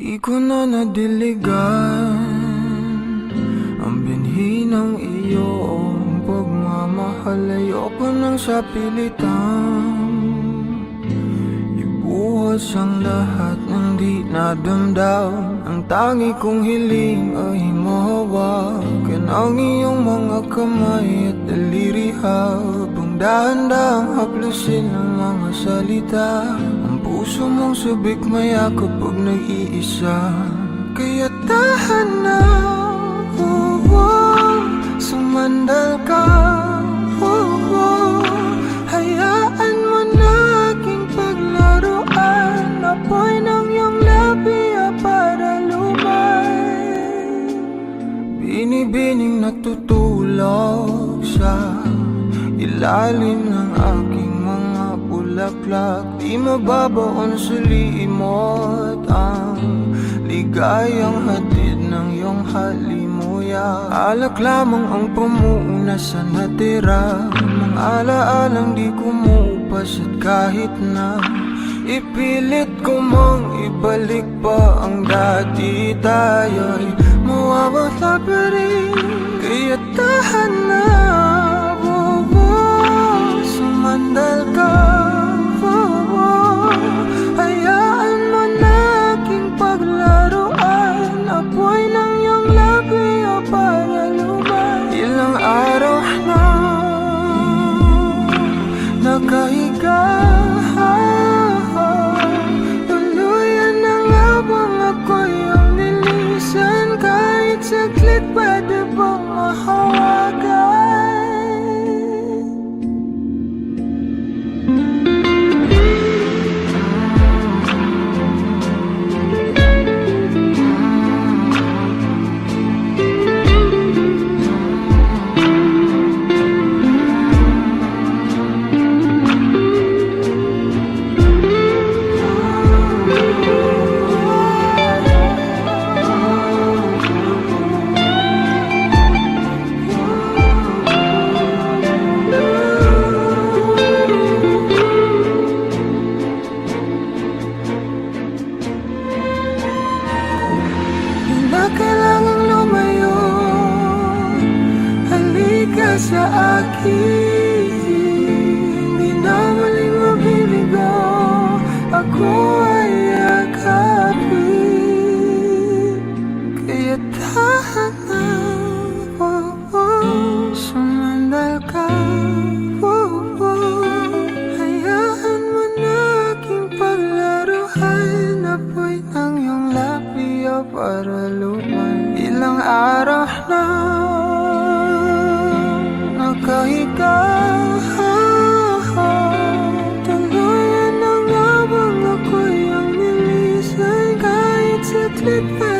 Di ko na nadiligan ang binhi ng iyong pagmamahal. Ayoko nang sa pilitan ibuhos ang lahat ng di nadamdam. Ang tangi kong hiling ay mahawakan ang iyong mga kamay at daliri, habang dahan-dahang haplusin ang mga salita. Ang puso mong sabik maya kapag nag-iisa, kaya tahan na, sumandal ka, hayaan mo na aking paglaruan. Apoy ng iyong labi para lumay, binibining natutulog sa ilalim ng aking mga bulaklak. Di mababaon sa limot ang ligayang hatid ng iyong halimuyak. Alak lamang ang pamuuna sa natira, mga alaalang di kumupas. At kahit na ipilit ko mang ibalik pa ang dati, tayo'y mawawala pa rin. Kaya tahan na, sumandal ka, hayaan mo na aking paglaruan. Apoy ng iyong labi para lumay. Ilang araw na nakahiga, tuluyan na nga bang ako'y ang nilisan? Kahit saglit pwede bang mahawagan? Kailangang lumayo, halika sa akin. Di na muling mabibigo, ako ay yakapin. Kaya tahan na, sumandal ka, hayaan mo na aking paglaruan. Apoy ng iyong labi para lumay. Ilang araw na nakahiga, tuluyan na nga bang ako'y ang nilisan? Kahit saglit pa